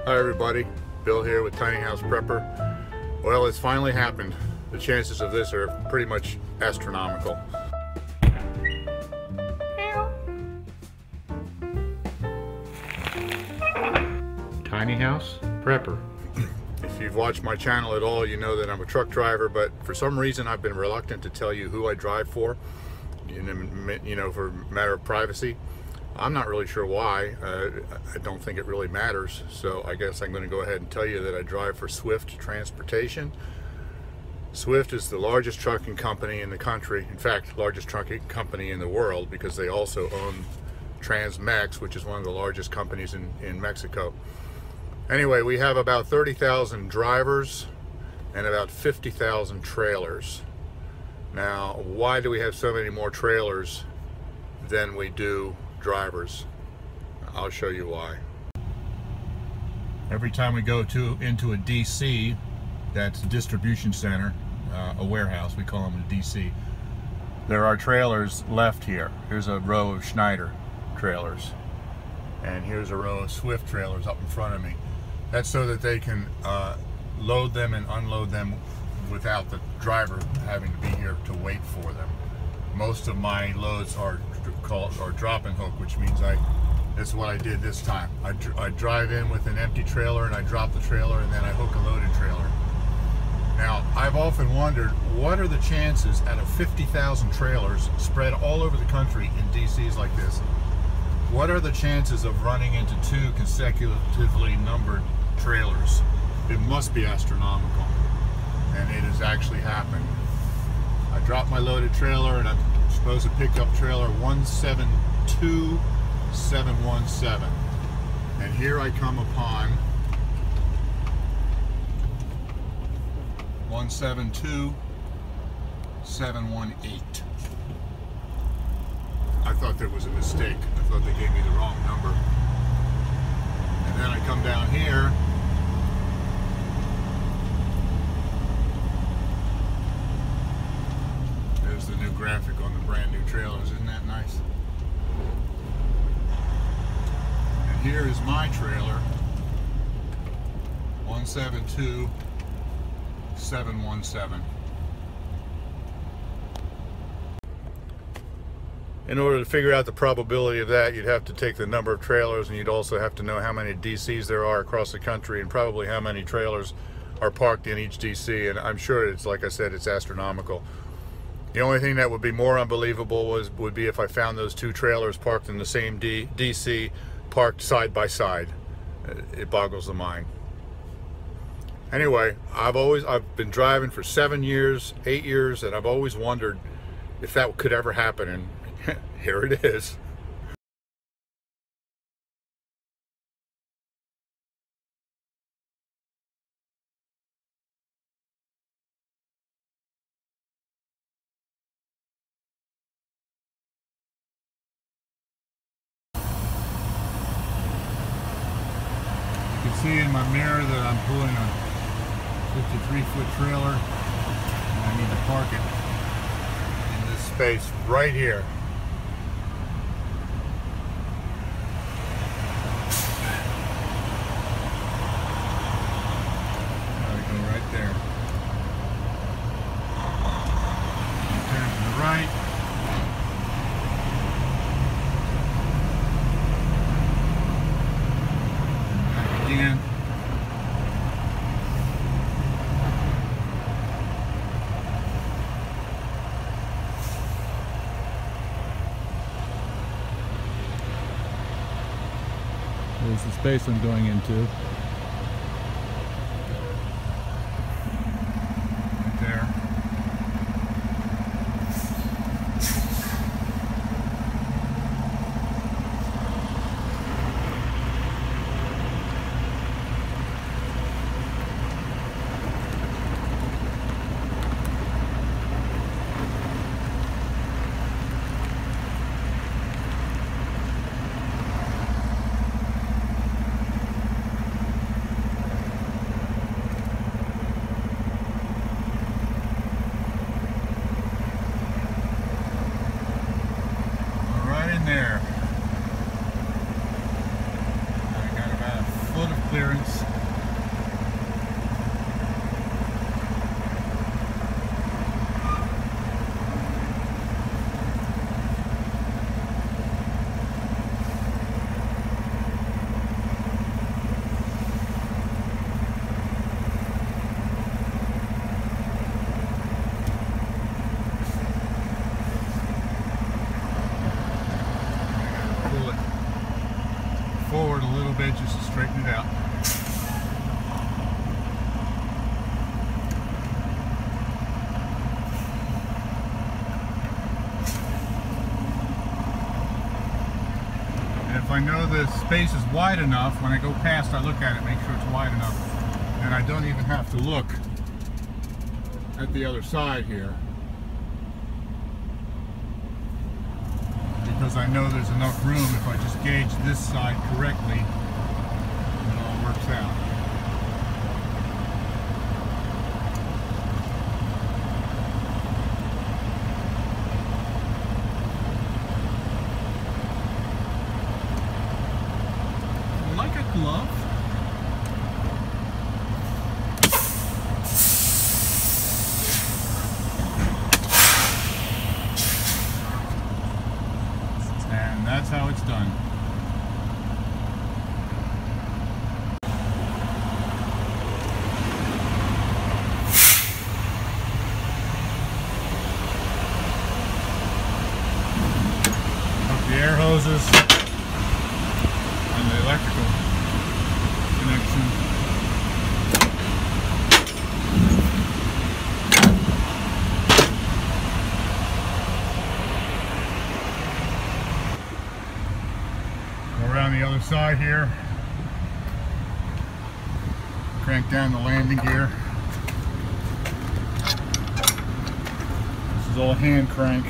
Hi everybody, Bill here with Tiny House Prepper. Well, it's finally happened. The chances of this are pretty much astronomical. Tiny House Prepper. If you've watched my channel at all, you know that I'm a truck driver, but for some reason I've been reluctant to tell you who I drive for, for a matter of privacy. I'm not really sure why. I don't think it really matters, so I guess I'm going to go ahead and tell you that I drive for Swift Transportation. Swift is the largest trucking company in the country, in fact, largest trucking company in the world, because they also own Transmex, which is one of the largest companies in Mexico. Anyway, we have about 30,000 drivers and about 50,000 trailers. Now, why do we have so many more trailers than we do drivers? I'll show you why. Every time we go into a DC, that's a distribution center, a warehouse, we call them a DC, there are trailers left here. Here's a row of Schneider trailers, and here's a row of Swift trailers up in front of me. That's so that they can load them and unload them without the driver having to be here to wait for them. Most of my loads are drop and hook, which means that's what I did this time. I drive in with an empty trailer and I drop the trailer and then I hook a loaded trailer. Now, I've often wondered, what are the chances out of 50,000 trailers spread all over the country in DCs like this, what are the chances of running into two consecutively numbered trailers? It must be astronomical, and it has actually happened. I dropped my loaded trailer and I'm supposed to pick up trailer 172717, and here I come upon 172718. I thought there was a mistake. I thought they gave me the wrong number. And then I come down here. There's the new graphic on the brand new trailers. Isn't that nice? And here is my trailer, 172717. In order to figure out the probability of that, you'd have to take the number of trailers, and you'd also have to know how many DCs there are across the country and probably how many trailers are parked in each DC, and I'm sure it's, like I said, it's astronomical. The only thing that would be more unbelievable would be if I found those two trailers parked in the same DC, parked side by side. It boggles the mind. Anyway, I've been driving for 7 years, 8 years, and I've always wondered if that could ever happen, and here it is. You can see in my mirror that I'm pulling a 53-foot trailer, and I need to park it in this space right here. Right there. Turn to the right. Back again. There's the space I'm going into. clearance. Forward a little bit just to straighten it out. And if I know the space is wide enough, when I go past I look at it, make sure it's wide enough, and I don't even have to look at the other side here, because I know there's enough room. If I just gauge this side correctly, it all works out. Like a glove. And that's how it's done. Hook the air hoses and the electrical connection. Around the other side here, crank down the landing gear. This is all hand crank.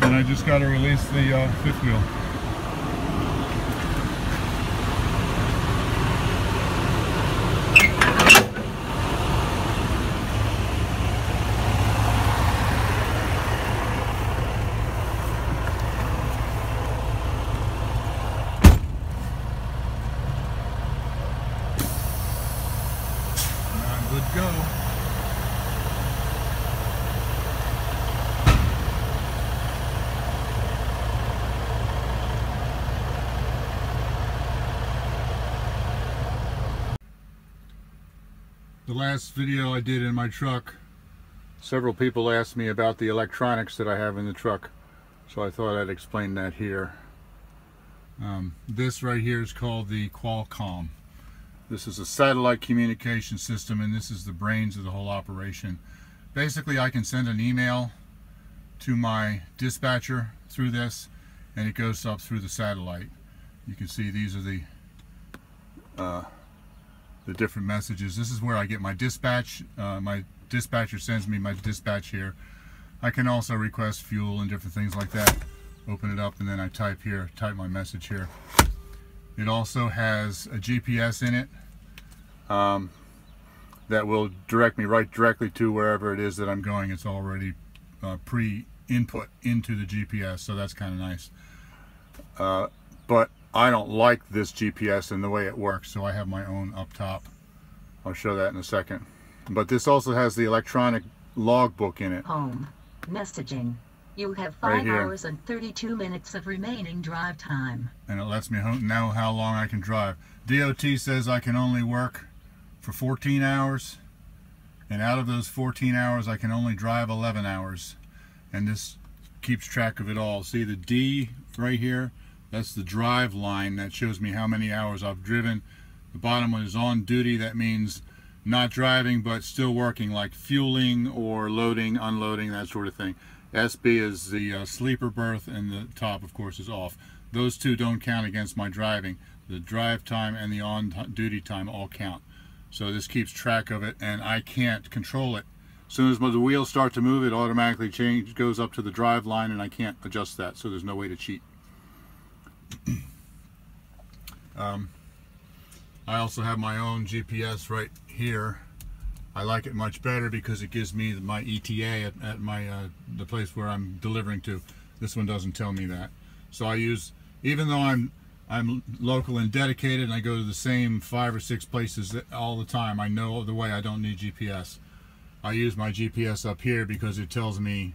And I just got to release the fifth wheel. Good go. The last video I did in my truck, several people asked me about the electronics that I have in the truck, so I thought I'd explain that here. This right here is called the Qualcomm. This is a satellite communication system, and this is the brains of the whole operation. Basically, I can send an email to my dispatcher through this, and it goes up through the satellite. You can see these are the different messages. This is where I get my dispatch. My dispatcher sends me my dispatch here. I can also request fuel and different things like that. Open it up, and then I type here, type my message here. It also has a GPS in it that will direct me directly to wherever it is that I'm going. It's already pre-input into the GPS, so that's kind of nice. But I don't like this GPS and the way it works, so I have my own up top. I'll show that in a second. But this also has the electronic logbook in it. Home. Messaging. You have 5 hours and 32 minutes of remaining drive time. And it lets me know how long I can drive. DOT says I can only work for 14 hours. And out of those 14 hours, I can only drive 11 hours. And this keeps track of it all. See the D right here? That's the drive line that shows me how many hours I've driven. The bottom one is on duty. That means not driving but still working, like fueling or loading, unloading, that sort of thing. SB is the sleeper berth, and the top, of course, is off. Those two don't count against my driving. The drive time and the on-duty time all count. So this keeps track of it, and I can't control it. As soon as the wheels start to move, it automatically goes up to the drive line, and I can't adjust that, so there's no way to cheat. I also have my own GPS right here. I like it much better because it gives me my ETA at my the place where I'm delivering to. This one doesn't tell me that. So I use, even though I'm local and dedicated and I go to the same 5 or 6 places all the time, I know the way, I don't need GPS. I use my GPS up here because it tells me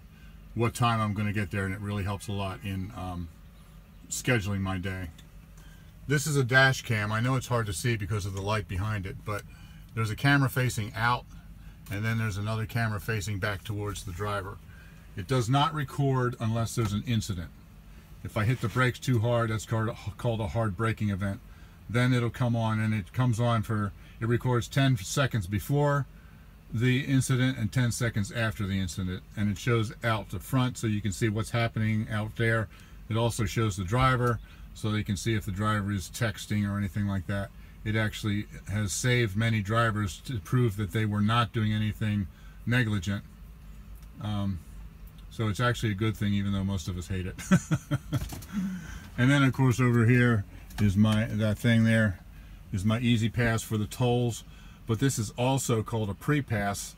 what time I'm going to get there, and it really helps a lot in scheduling my day. This is a dash cam. I know it's hard to see because of the light behind it, but there's a camera facing out and then there's another camera facing back towards the driver. It does not record unless there's an incident. If I hit the brakes too hard, that's called a hard braking event. Then it'll come on, and it comes on for, it records 10 seconds before the incident and 10 seconds after the incident, and it shows out the front so you can see what's happening out there. It also shows the driver so they can see if the driver is texting or anything like that. It actually has saved many drivers to prove that they were not doing anything negligent. So it's actually a good thing, even though most of us hate it. And then of course over here is that thing there is my easy pass for the tolls. But this is also called a pre-pass.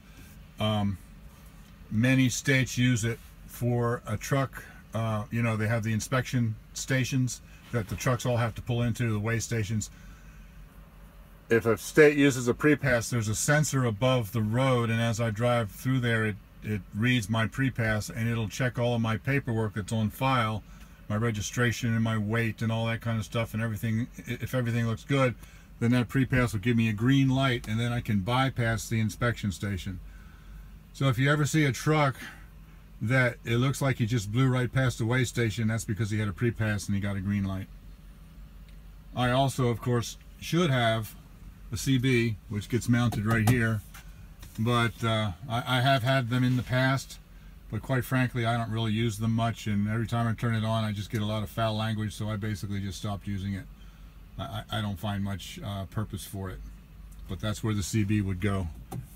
Many states use it for a truck. You know, they have the inspection stations that the trucks all have to pull into, the weigh stations. If a state uses a pre-pass, there's a sensor above the road, and as I drive through there, it reads my pre-pass, and it'll check all of my paperwork that's on file, my registration and my weight and all that kind of stuff, and everything. If everything looks good, then that pre-pass will give me a green light, and then I can bypass the inspection station. So if you ever see a truck that it looks like he just blew right past the weigh station, that's because he had a pre-pass and he got a green light. I also, of course, should have a CB, which gets mounted right here, but I have had them in the past, but quite frankly I don't really use them much, and every time I turn it on I just get a lot of foul language, so I basically just stopped using it. I don't find much purpose for it, but that's where the CB would go,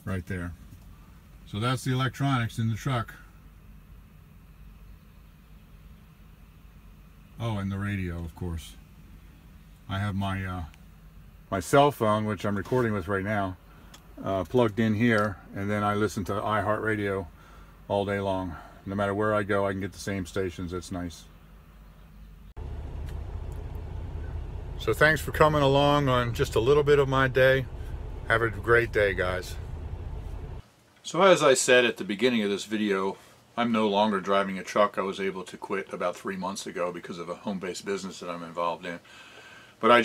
right there. So that's the electronics in the truck. Oh, and the radio, of course. I have my my cell phone, which I'm recording with right now, plugged in here, and then I listen to iHeartRadio all day long. No matter where I go, I can get the same stations. It's nice. So thanks for coming along on just a little bit of my day. Have a great day, guys. So as I said at the beginning of this video, I'm no longer driving a truck. I was able to quit about 3 months ago because of a home-based business that I'm involved in. But I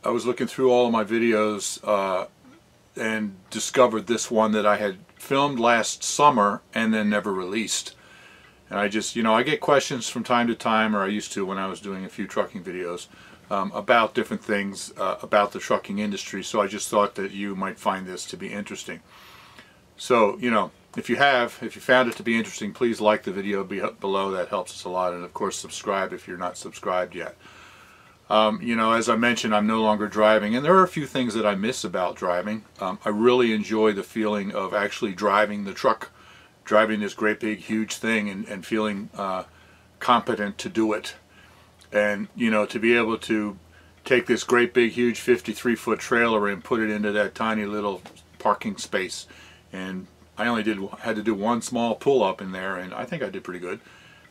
was looking through all of my videos and discovered this one that I had filmed last summer and then never released. And I just, you know, I get questions from time to time, or I used to when I was doing a few trucking videos, about different things about the trucking industry. So I just thought that you might find this to be interesting. So, you know, if you found it to be interesting, please like the video below. That helps us a lot. And of course, subscribe if you're not subscribed yet. You know, as I mentioned, I'm no longer driving, and there are a few things that I miss about driving. I really enjoy the feeling of actually driving the truck, driving this great big huge thing, and feeling competent to do it. And, you know, to be able to take this great big huge 53-foot trailer and put it into that tiny little parking space. And I only had to do one small pull-up in there, and I think I did pretty good.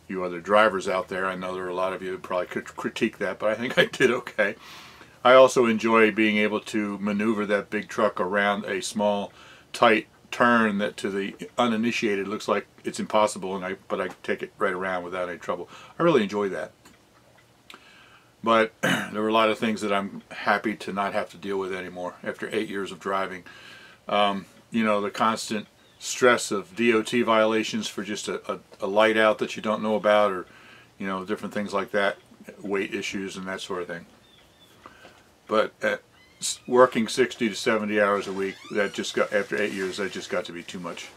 You other drivers out there, I know there are a lot of you who probably could critique that, but I think I did okay. I also enjoy being able to maneuver that big truck around a small, tight turn that to the uninitiated looks like it's impossible, but I take it right around without any trouble. I really enjoy that. But there were a lot of things that I'm happy to not have to deal with anymore after 8 years of driving. You know, the constant stress of DOT violations for just a light out that you don't know about, or, you know, different things like that, weight issues and that sort of thing. But working 60 to 70 hours a week, that just got, after 8 years, that just got to be too much.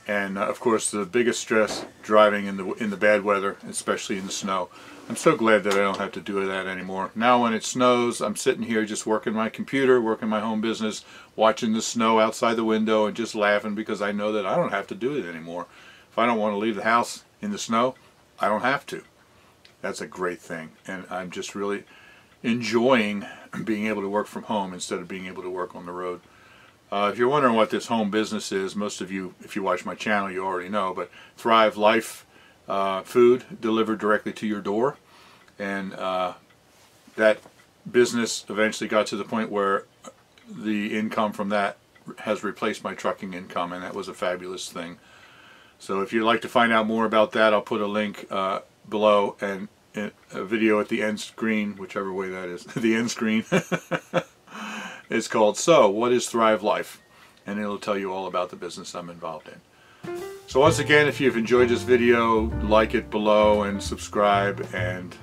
And of course, the biggest stress, driving in the bad weather, especially in the snow. I'm so glad that I don't have to do that anymore. Now when it snows, I'm sitting here just working my computer, working my home business, watching the snow outside the window and just laughing because I know that I don't have to do it anymore. If I don't want to leave the house in the snow, I don't have to. That's a great thing. And I'm just really enjoying being able to work from home instead of being able to work on the road. If you're wondering what this home business is, most of you, if you watch my channel, you already know, but Thrive Life food delivered directly to your door. And that business eventually got to the point where the income from that has replaced my trucking income, and that was a fabulous thing. So if you'd like to find out more about that, I'll put a link below and a video at the end screen, whichever way that is, the end screen. It's called So What is Thrive Life? And it'll tell you all about the business I'm involved in. So once again, if you've enjoyed this video, like it below and subscribe, and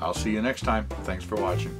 I'll see you next time. Thanks for watching.